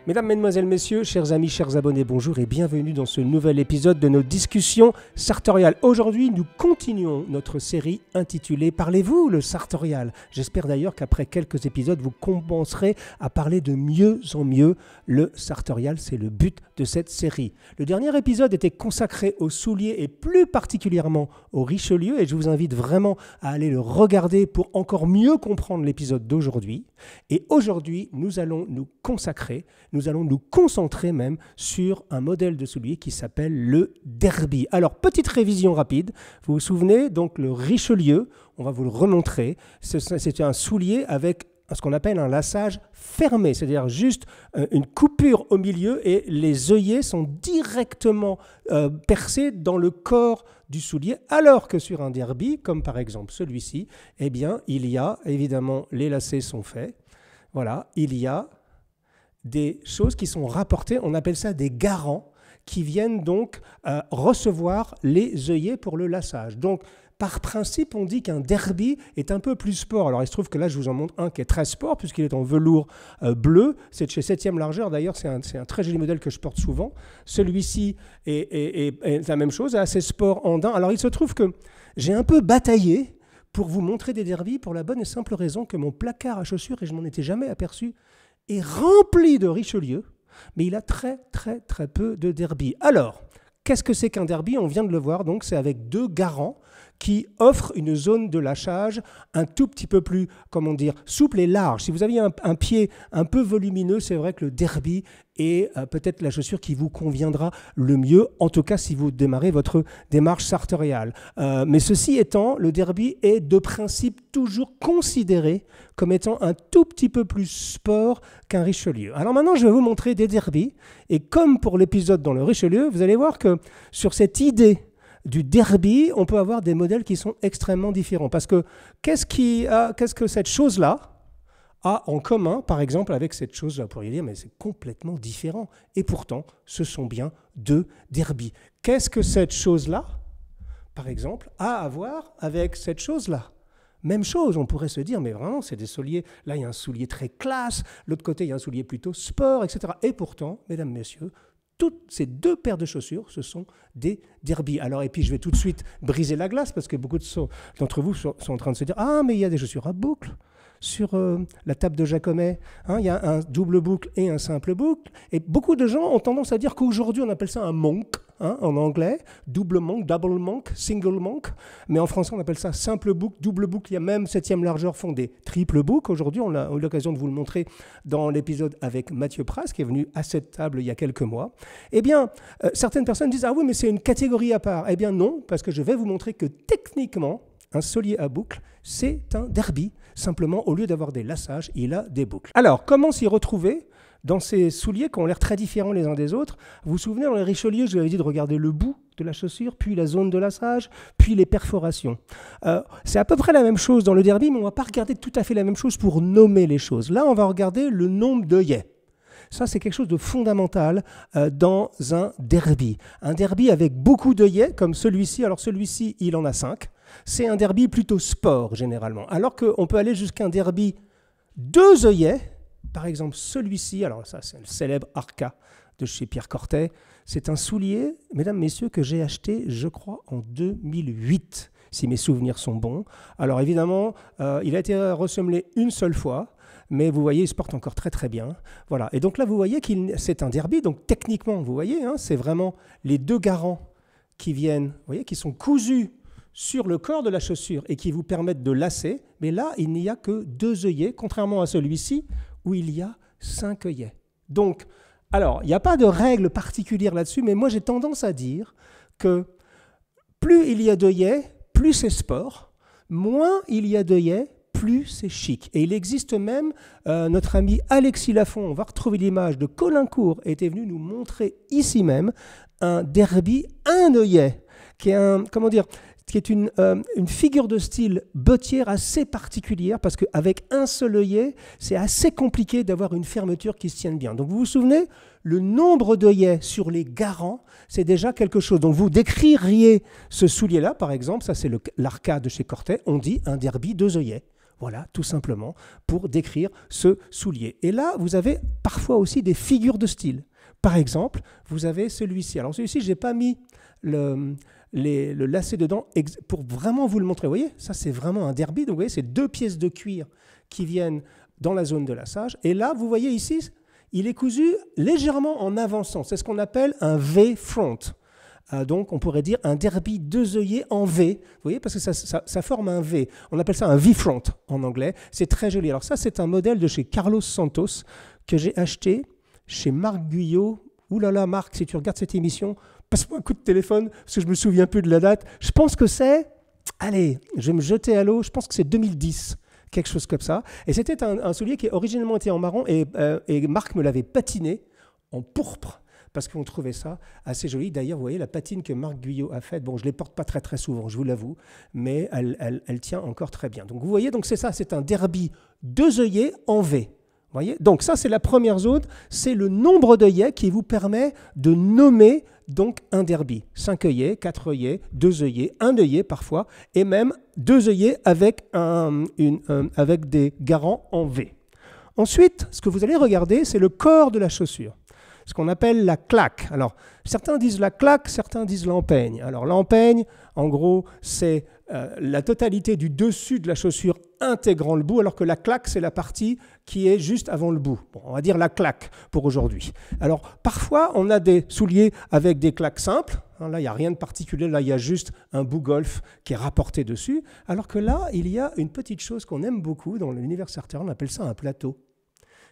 Mesdames, Mesdemoiselles, Messieurs, chers amis, chers abonnés, bonjour et bienvenue dans ce nouvel épisode de nos discussions sartoriales. Aujourd'hui, nous continuons notre série intitulée « Parlez-vous le sartorial ?» J'espère d'ailleurs qu'après quelques épisodes, vous commencerez à parler de mieux en mieux le sartorial. C'est le but de cette série. Le dernier épisode était consacré aux souliers et plus particulièrement au Richelieu et je vous invite vraiment à aller le regarder pour encore mieux comprendre l'épisode d'aujourd'hui. Et aujourd'hui, nous allons nous concentrer même sur un modèle de soulier qui s'appelle le derby. Alors, petite révision rapide. Vous vous souvenez, donc le Richelieu, on va vous le remontrer. C'est un soulier avec ce qu'on appelle un lassage fermé, c'est-à-dire juste une coupure au milieu et les œillets sont directement percés dans le corps du soulier, alors que sur un derby, comme par exemple celui-ci, eh bien, il y a, évidemment, les lacets sont faits. Voilà, il y a des choses qui sont rapportées, on appelle ça des garants, qui viennent donc recevoir les œillets pour le lassage. Donc, par principe, on dit qu'un derby est un peu plus sport. Alors, il se trouve que là, je vous en montre un qui est très sport, puisqu'il est en velours bleu. C'est de chez 7e largeur. D'ailleurs, c'est un très joli modèle que je porte souvent. Celui-ci est la même chose, assez sport en daim. Alors, il se trouve que j'ai un peu bataillé pour vous montrer des derbys pour la bonne et simple raison que mon placard à chaussures, et je m'en étais jamais aperçu, est rempli de Richelieu, mais il a très peu de derby. Alors, qu'est-ce que c'est qu'un derby? On vient de le voir, donc c'est avec deux garants qui offrent une zone de lâchage un tout petit peu plus, comment dire, souple et large. Si vous aviez un pied un peu volumineux, c'est vrai que le derby est peut-être la chaussure qui vous conviendra le mieux, en tout cas si vous démarrez votre démarche sartoriale. Mais ceci étant, le derby est de principe toujours considéré comme étant un tout petit peu plus sport qu'un Richelieu. Alors maintenant, je vais vous montrer des derbys, et comme pour l'épisode dans le Richelieu, vous allez voir que sur cette idée du derby, on peut avoir des modèles qui sont extrêmement différents. Parce que qu'est-ce que cette chose-là a en commun, par exemple, avec cette chose-là? Vous pourriez dire, mais c'est complètement différent. Et pourtant, ce sont bien deux derbys. Qu'est-ce que cette chose-là, par exemple, a à voir avec cette chose-là? Même chose, on pourrait se dire, mais vraiment, c'est des souliers. Là, il y a un soulier très classe, l'autre côté, il y a un soulier plutôt sport, etc. Et pourtant, mesdames, messieurs, toutes ces deux paires de chaussures, ce sont des derby. Alors, et puis, je vais tout de suite briser la glace parce que beaucoup d'entre vous sont en train de se dire « Ah, mais il y a des chaussures à boucle sur la table de Jacomet. Il y a un double boucle et un simple boucle. » Et beaucoup de gens ont tendance à dire qu'aujourd'hui, on appelle ça un monk, en anglais, double monk, double monk, single monk. Mais en français, on appelle ça simple boucle, double boucle. Il y a même 7e largeur font des triple boucles. Aujourd'hui, on a eu l'occasion de vous le montrer dans l'épisode avec Mathieu Pras, qui est venu à cette table il y a quelques mois. Eh bien, certaines personnes disent « Ah oui, mais c'est une catégorie à part. » Eh bien non, parce que je vais vous montrer que techniquement, un soulier à boucle, c'est un derby. Simplement, au lieu d'avoir des lassages, il a des boucles. Alors, comment s'y retrouver dans ces souliers qui ont l'air très différents les uns des autres? Vous vous souvenez, dans les Richelieu, je vous avais dit de regarder le bout de la chaussure, puis la zone de lassage, puis les perforations. C'est à peu près la même chose dans le derby, mais on ne va pas regarder tout à fait la même chose pour nommer les choses. Là, on va regarder le nombre d'œillets. Ça, c'est quelque chose de fondamental dans un derby. Un derby avec beaucoup d'œillets, comme celui-ci. Alors, celui-ci, il en a 5. C'est un derby plutôt sport, généralement. Alors qu'on peut aller jusqu'à un derby 2 œillets. Par exemple, celui-ci, alors ça, c'est le célèbre Arca de chez Pierre Cortet. C'est un soulier, mesdames, messieurs, que j'ai acheté, je crois, en 2008, si mes souvenirs sont bons. Alors, évidemment, il a été ressemelé une seule fois. Mais vous voyez, il se porte encore très bien. Voilà. Et donc là, vous voyez que c'est un derby. Donc techniquement, vous voyez, c'est vraiment les deux garants qui viennent, vous voyez, qui sont cousus sur le corps de la chaussure et qui vous permettent de lasser. Mais là, il n'y a que 2 œillets, contrairement à celui-ci où il y a 5 œillets. Donc, alors, il n'y a pas de règle particulière là-dessus, mais moi, j'ai tendance à dire que plus il y a d'œillets, plus c'est sport, moins il y a d'œillets, plus c'est chic. Et il existe même, notre ami Alexis Lafont, on va retrouver l'image de Colincourt, était venu nous montrer ici même un derby un œillet, qui est un, comment dire, qui est une figure de style bottière assez particulière, parce qu'avec un seul œillet, c'est assez compliqué d'avoir une fermeture qui se tienne bien. Donc vous vous souvenez, le nombre d'œillets sur les garants, c'est déjà quelque chose. Donc vous décririez ce soulier-là, par exemple, ça c'est l'Arca de chez Cortet, on dit un derby 2 œillets. Voilà, tout simplement, pour décrire ce soulier. Et là, vous avez parfois aussi des figures de style. Par exemple, vous avez celui-ci. Alors celui-ci, je n'ai pas mis le lacet dedans pour vraiment vous le montrer. Vous voyez, ça c'est vraiment un derby. Donc vous voyez, c'est 2 pièces de cuir qui viennent dans la zone de lassage. Et là, vous voyez ici, il est cousu légèrement en avançant. C'est ce qu'on appelle un V-front. Donc, on pourrait dire un derby 2 œillets en V. Vous voyez, parce que ça forme un V. On appelle ça un V-front en anglais. C'est très joli. Alors ça, c'est un modèle de chez Carlos Santos que j'ai acheté chez Marc Guyot. Ouh là là, Marc, si tu regardes cette émission, passe-moi un coup de téléphone, parce que je ne me souviens plus de la date. Je pense que c'est... Allez, je vais me jeter à l'eau. Je pense que c'est 2010. Quelque chose comme ça. Et c'était un soulier qui originellement était en marron et Marc me l'avait patiné en pourpre, parce qu'on trouvait ça assez joli. D'ailleurs, vous voyez la patine que Marc Guyot a faite. Bon, je ne les porte pas très souvent, je vous l'avoue, mais elle tient encore très bien. Donc vous voyez, donc c'est ça, c'est un derby 2 œillets en V. Vous voyez, donc ça, c'est la première zone, c'est le nombre d'œillets qui vous permet de nommer donc un derby. 5 œillets, 4 œillets, 2 œillets, 1 œillet parfois, et même 2 œillets avec des garants en V. Ensuite, ce que vous allez regarder, c'est le corps de la chaussure, ce qu'on appelle la claque. Alors, certains disent la claque, certains disent l'empeigne. Alors, l'empeigne, en gros, c'est la totalité du dessus de la chaussure intégrant le bout, alors que la claque, c'est la partie qui est juste avant le bout. Bon, on va dire la claque pour aujourd'hui. Alors, parfois, on a des souliers avec des claques simples. Là, il n'y a rien de particulier. Là, il y a juste un bout golf qui est rapporté dessus. Alors que là, il y a une petite chose qu'on aime beaucoup dans l'univers Sartor, on appelle ça un plateau.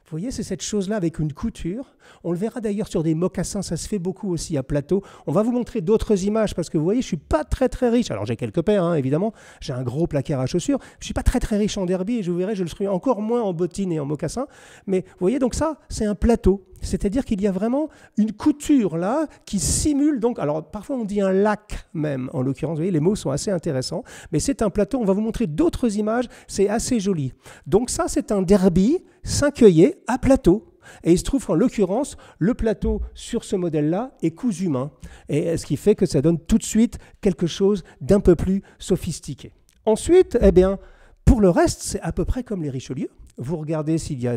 Vous voyez, c'est cette chose-là avec une couture. On le verra d'ailleurs sur des mocassins, ça se fait beaucoup aussi à plateau. On va vous montrer d'autres images parce que vous voyez, je ne suis pas très riche. Alors j'ai quelques paires, hein, évidemment. J'ai un gros placard à chaussures. Je ne suis pas très riche en derby et je vous verrai, je le serai encore moins en bottines et en mocassins. Mais vous voyez, donc ça, c'est un plateau. C'est-à-dire qu'il y a vraiment une couture là qui simule, donc, alors parfois on dit un lac même, en l'occurrence, vous voyez, les mots sont assez intéressants, mais c'est un plateau, on va vous montrer d'autres images, c'est assez joli. Donc ça, c'est un derby 5 œillets à plateau. Et il se trouve qu'en l'occurrence, le plateau sur ce modèle-là est cousu main, et ce qui fait que ça donne tout de suite quelque chose d'un peu plus sophistiqué. Ensuite, eh bien, pour le reste, c'est à peu près comme les Richelieu. Vous regardez s'il y a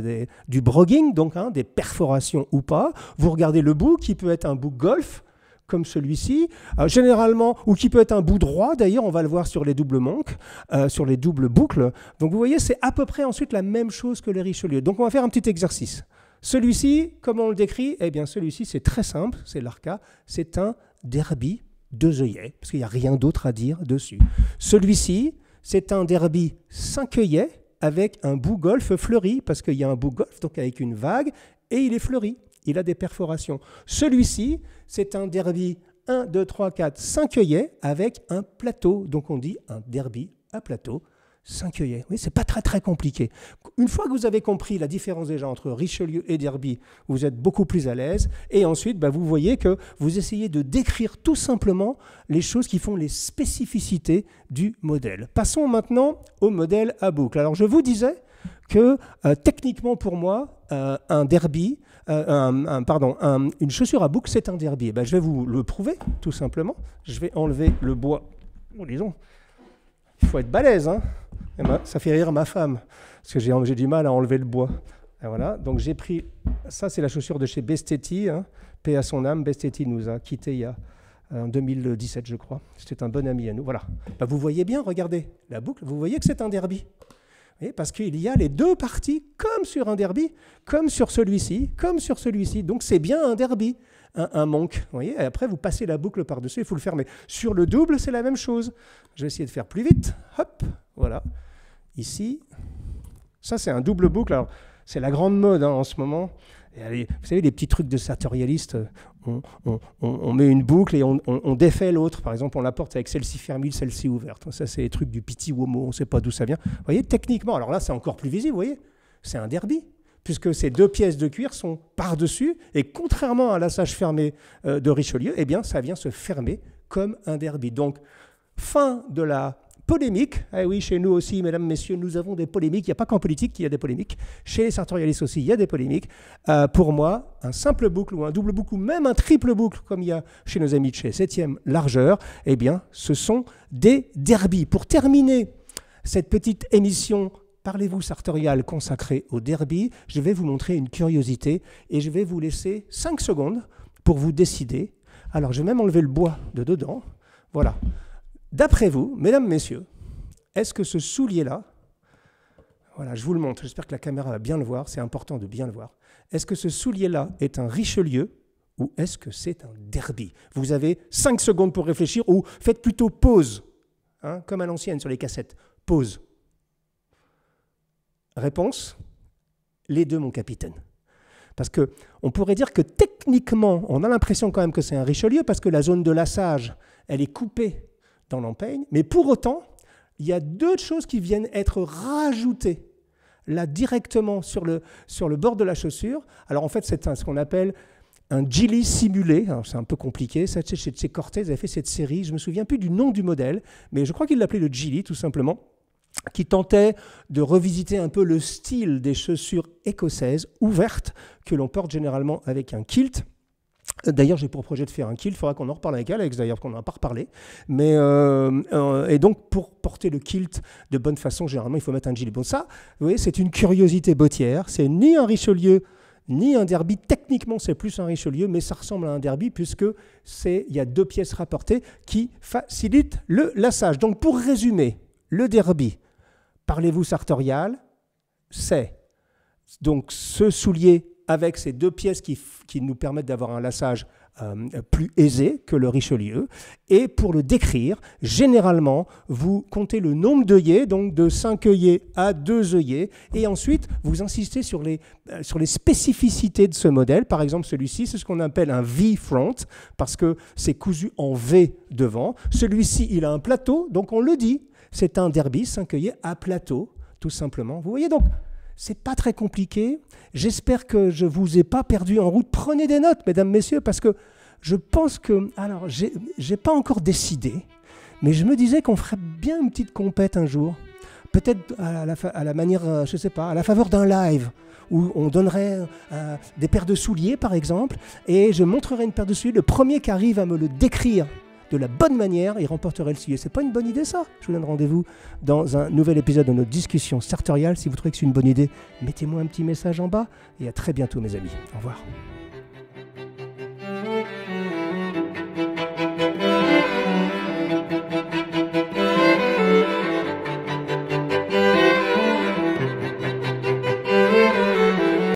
du broguing, donc des perforations ou pas. Vous regardez le bout, qui peut être un bout golf, comme celui-ci, généralement, ou qui peut être un bout droit. D'ailleurs, on va le voir sur les doubles manques, sur les doubles boucles. Donc vous voyez, c'est à peu près ensuite la même chose que les Richelieu. Donc on va faire un petit exercice. Celui-ci, comment on le décrit? Eh bien, celui-ci, c'est très simple, c'est l'Arca. C'est un derby 2 œillets, parce qu'il n'y a rien d'autre à dire dessus. Celui-ci, c'est un derby 5 œillets, avec un bout golf fleuri, parce qu'il y a un bout golf, donc avec une vague, et il est fleuri, il a des perforations. Celui-ci, c'est un derby 1, 2, 3, 4, 5 œillets, avec un plateau, donc on dit un derby à plateau, 5 œillets. Oui, c'est pas très compliqué. Une fois que vous avez compris la différence déjà entre Richelieu et derby, vous êtes beaucoup plus à l'aise. Et ensuite, vous voyez que vous essayez de décrire tout simplement les choses qui font les spécificités du modèle. Passons maintenant au modèle à boucle. Alors, je vous disais que techniquement pour moi, un derby, une chaussure à boucle, c'est un derby. Je vais vous le prouver, tout simplement. Je vais enlever le bois. Bon, disons, il faut être balèze, hein. Ça fait rire ma femme, parce que j'ai du mal à enlever le bois. Et voilà, donc j'ai pris, ça c'est la chaussure de chez Bestetti, hein, paix à son âme. Bestetti nous a quittés il y a en 2017, je crois. C'était un bon ami à nous. Voilà. Vous voyez bien, regardez la boucle, vous voyez que c'est un derby. Et parce qu'il y a les deux parties, comme sur un derby, comme sur celui-ci, comme sur celui-ci. Donc c'est bien un derby, un monk. Vous voyez, et après, vous passez la boucle par-dessus, il faut le fermer. Sur le double, c'est la même chose. Je vais essayer de faire plus vite. Hop, voilà. Ici, ça c'est un double boucle. Alors, c'est la grande mode en ce moment. Et allez, vous savez, les petits trucs de sartorialiste, on met une boucle et on défait l'autre. Par exemple, on la porte avec celle-ci fermée, celle-ci ouverte. Ça, c'est les trucs du petit womo, on ne sait pas d'où ça vient. Vous voyez, techniquement, alors là, c'est encore plus visible, vous voyez, c'est un derby, puisque ces deux pièces de cuir sont par-dessus, et contrairement à l'assage fermé de Richelieu, eh bien, ça vient se fermer comme un derby. Donc, fin de la polémique. Eh oui, chez nous aussi, mesdames, messieurs, nous avons des polémiques. Il n'y a pas qu'en politique qu'il y a des polémiques. Chez les sartorialistes aussi, il y a des polémiques. Pour moi, un simple boucle ou un double boucle ou même un triple boucle, comme il y a chez nos amis de chez 7e largeur, eh bien, ce sont des derbies. Pour terminer cette petite émission Parlez-vous sartorial consacrée au derby, je vais vous montrer une curiosité et je vais vous laisser 5 secondes pour vous décider. Alors, je vais même enlever le bois de dedans. Voilà. D'après vous, mesdames, messieurs, est-ce que ce soulier-là, voilà, je vous le montre, j'espère que la caméra va bien le voir, c'est important de bien le voir. Est-ce que ce soulier-là est un Richelieu ou est-ce que c'est un derby? Vous avez 5 secondes pour réfléchir ou faites plutôt pause, hein, comme à l'ancienne sur les cassettes. Pause. Réponse, les deux, mon capitaine. Parce qu'on pourrait dire que techniquement, on a l'impression quand même que c'est un Richelieu parce que la zone de lassage, elle est coupée dans l'empeigne, mais pour autant, il y a deux choses qui viennent être rajoutées là directement sur le bord de la chaussure. Alors en fait, c'est ce qu'on appelle un Gilly simulé. C'est un peu compliqué. Chez Cortez, ils avaient fait cette série. Je ne me souviens plus du nom du modèle, mais je crois qu'ils l'appelaient le Gilly, tout simplement, qui tentait de revisiter un peu le style des chaussures écossaises ouvertes que l'on porte généralement avec un kilt. D'ailleurs, j'ai pour projet de faire un kilt, il faudra qu'on en reparle avec Alex, d'ailleurs, parce qu'on n'en a pas reparlé. Mais, et donc, pour porter le kilt de bonne façon, généralement, il faut mettre un gilet. Bon, ça, vous voyez, c'est une curiosité bottière. C'est ni un Richelieu, ni un derby. Techniquement, c'est plus un Richelieu, mais ça ressemble à un derby, puisque il y a deux pièces rapportées qui facilitent le lassage. Donc, pour résumer, le derby, parlez-vous sartorial, c'est donc ce soulier avec ces deux pièces qui nous permettent d'avoir un lassage plus aisé que le Richelieu. Et pour le décrire, généralement, vous comptez le nombre d'œillets, donc de 5 œillets à 2 œillets, et ensuite, vous insistez sur les spécificités de ce modèle. Par exemple, celui-ci, c'est ce qu'on appelle un V-front, parce que c'est cousu en V devant. Celui-ci, il a un plateau, donc on le dit, c'est un derby 5 œillets à plateau, tout simplement. Vous voyez donc, c'est pas très compliqué. J'espère que je ne vous ai pas perdu en route. Prenez des notes, mesdames, messieurs, parce que je pense que... Alors, j'ai pas encore décidé, mais je me disais qu'on ferait bien une petite compète un jour. Peut-être à la manière, je sais pas, à la faveur d'un live, où on donnerait des paires de souliers, par exemple, et je montrerai une paire de souliers. Le premier qui arrive à me le décrire de la bonne manière, il remporterait le soulier. C'est pas une bonne idée, ça? Je vous donne rendez-vous dans un nouvel épisode de notre discussion sartoriale. Si vous trouvez que c'est une bonne idée, mettez-moi un petit message en bas et à très bientôt, mes amis. Au revoir.